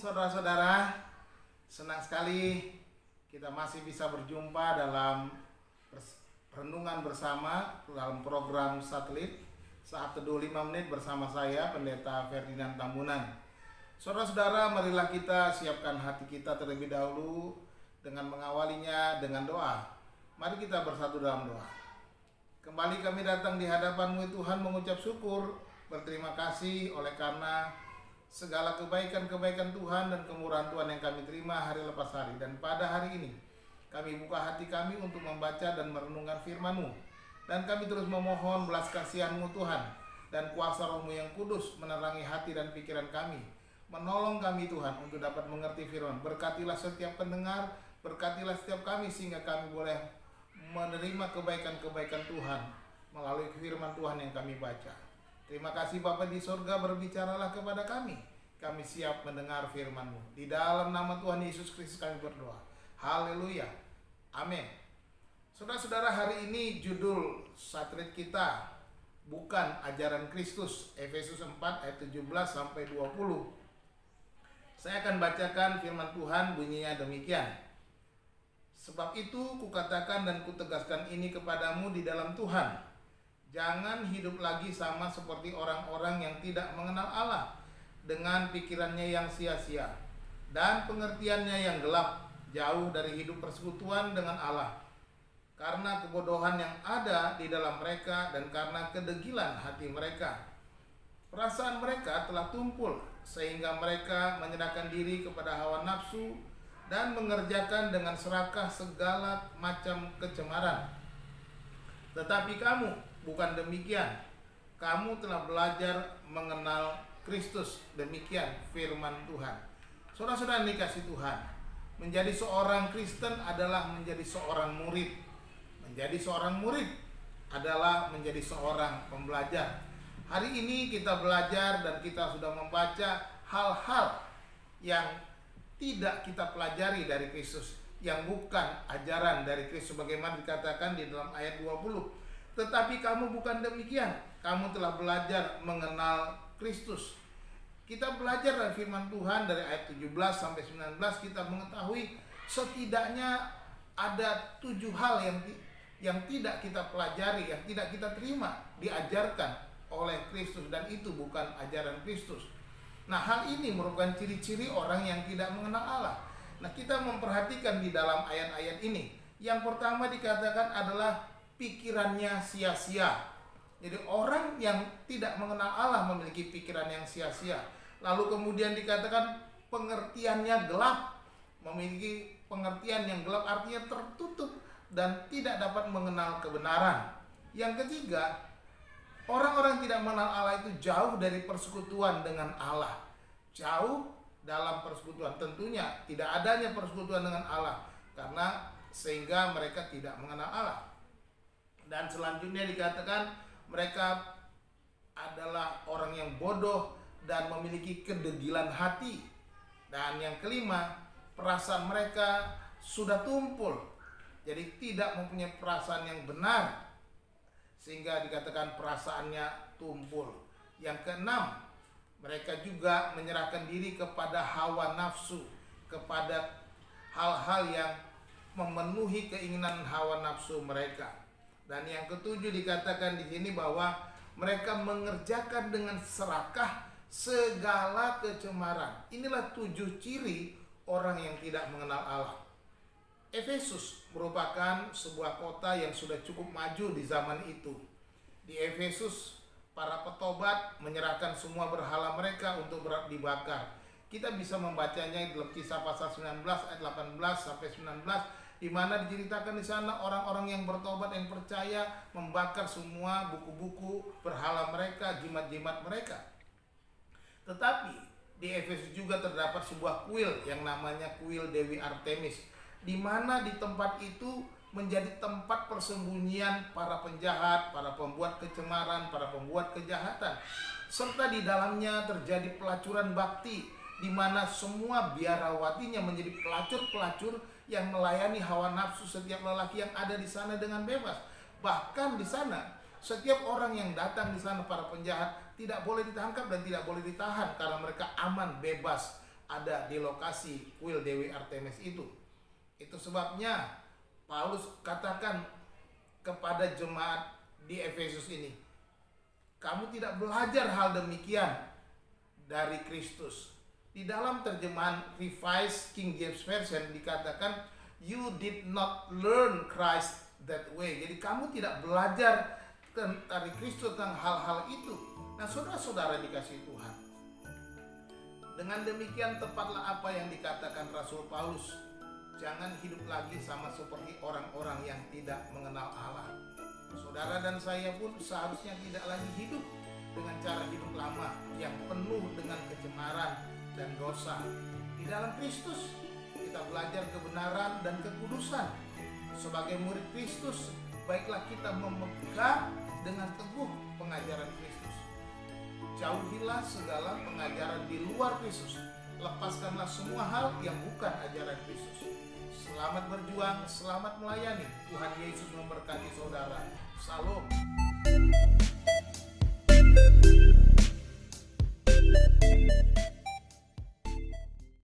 saudara-saudara, senang sekali kita masih bisa berjumpa dalam renungan bersama dalam program satelit Saat Teduh 5 Menit bersama saya, Pendeta Ferdinand Tambunan. Saudara-saudara, marilah kita siapkan hati kita terlebih dahulu dengan mengawalinya dengan doa. Mari kita bersatu dalam doa. Kembali kami datang di hadapan-Mu Tuhan mengucap syukur, berterima kasih oleh karena segala kebaikan-kebaikan Tuhan dan kemurahan Tuhan yang kami terima hari lepas hari. Dan pada hari ini kami buka hati kami untuk membaca dan merenungkan firman-Mu. Dan kami terus memohon belas kasihan-Mu Tuhan, dan kuasa Roh-Mu yang kudus menerangi hati dan pikiran kami. Menolong kami Tuhan untuk dapat mengerti firman. Berkatilah setiap pendengar, berkatilah setiap kami sehingga kami boleh menerima kebaikan-kebaikan Tuhan melalui firman Tuhan yang kami baca. Terima kasih Bapa di sorga, berbicaralah kepada kami. Kami siap mendengar firman-Mu. Di dalam nama Tuhan Yesus Kristus kami berdoa. Haleluya. Amin. Saudara-saudara, hari ini judul satelit kita bukan ajaran Kristus, Efesus 4 ayat 17 sampai 20. Saya akan bacakan firman Tuhan, bunyinya demikian. Sebab itu kukatakan dan kutegaskan ini kepadamu di dalam Tuhan. Jangan hidup lagi sama seperti orang-orang yang tidak mengenal Allah, dengan pikirannya yang sia-sia dan pengertiannya yang gelap, jauh dari hidup persekutuan dengan Allah. Karena kebodohan yang ada di dalam mereka dan karena kedegilan hati mereka, perasaan mereka telah tumpul sehingga mereka menyerahkan diri kepada hawa nafsu dan mengerjakan dengan serakah segala macam kecemaran. Tetapi kamu bukan demikian. Kamu telah belajar mengenal Kristus. Demikian firman Tuhan. Saudara-saudara dikasih Tuhan, menjadi seorang Kristen adalah menjadi seorang murid. Menjadi seorang murid adalah menjadi seorang pembelajar. Hari ini kita belajar dan kita sudah membaca hal-hal yang tidak kita pelajari dari Kristus, yang bukan ajaran dari Kristus, bagaimana dikatakan di dalam ayat 20. Tetapi kamu bukan demikian. Kamu telah belajar mengenal Kristus. Kita belajar dari firman Tuhan dari ayat 17 sampai 19, kita mengetahui setidaknya ada 7 hal yang tidak kita pelajari, yang tidak kita terima, diajarkan oleh Kristus, dan itu bukan ajaran Kristus. Nah, hal ini merupakan ciri-ciri orang yang tidak mengenal Allah. Nah, kita memperhatikan di dalam ayat-ayat ini. Yang pertama dikatakan adalah pikirannya sia-sia. Jadi orang yang tidak mengenal Allah memiliki pikiran yang sia-sia. Lalu kemudian dikatakan pengertiannya gelap. Memiliki pengertian yang gelap artinya tertutup dan tidak dapat mengenal kebenaran. Yang ketiga, orang-orang tidak mengenal Allah itu jauh dari persekutuan dengan Allah. Jauh dalam persekutuan. Tentunya tidak adanya persekutuan dengan Allah, karena sehingga mereka tidak mengenal Allah. Dan selanjutnya dikatakan mereka adalah orang yang bodoh dan memiliki kedegilan hati. Dan yang kelima, perasaan mereka sudah tumpul. Jadi tidak mempunyai perasaan yang benar, sehingga dikatakan perasaannya tumpul. Yang keenam, mereka juga menyerahkan diri kepada hawa nafsu, kepada hal-hal yang memenuhi keinginan hawa nafsu mereka. Dan yang ketujuh dikatakan di sini bahwa mereka mengerjakan dengan serakah segala kecemaran. Inilah 7 ciri orang yang tidak mengenal Allah. Efesus merupakan sebuah kota yang sudah cukup maju di zaman itu. Di Efesus, para petobat menyerahkan semua berhala mereka untuk dibakar. Kita bisa membacanya di dalam Kisah pasal 19 ayat 18 sampai 19, di mana diceritakan di sana orang-orang yang bertobat yang percaya membakar semua buku-buku berhala mereka, jimat-jimat mereka. Tetapi di Efesus juga terdapat sebuah kuil yang namanya kuil Dewi Artemis, di mana di tempat itu menjadi tempat persembunyian para penjahat, para pembuat kecemaran, para pembuat kejahatan. Serta di dalamnya terjadi pelacuran bakti, di mana semua biarawatinya menjadi pelacur-pelacur yang melayani hawa nafsu setiap lelaki yang ada di sana dengan bebas. Bahkan di sana setiap orang yang datang di sana, para penjahat, tidak boleh ditangkap dan tidak boleh ditahan, karena mereka aman, bebas ada di lokasi kuil Dewi Artemis itu. Itu sebabnya Paulus katakan kepada jemaat di Efesus ini, kamu tidak belajar hal demikian dari Kristus. Di dalam terjemahan Revised King James Version dikatakan, you did not learn Christ that way. Jadi kamu tidak belajar dari Kristus tentang hal-hal itu. Nah, saudara-saudara dikasih Tuhan, dengan demikian tepatlah apa yang dikatakan Rasul Paulus, jangan hidup lagi sama seperti orang-orang yang tidak mengenal Allah. Saudara dan saya pun seharusnya tidak lagi hidup dengan cara hidup lama yang penuh dengan kecemaran dan dosa. Di dalam Kristus kita belajar kebenaran dan kekudusan. Sebagai murid Kristus, baiklah kita memegang dengan teguh pengajaran Kristus. Jauhilah segala pengajaran di luar Kristus. Lepaskanlah semua hal yang bukan ajaran Kristus. Selamat berjuang, selamat melayani. Tuhan Yesus memberkati saudara. Salam.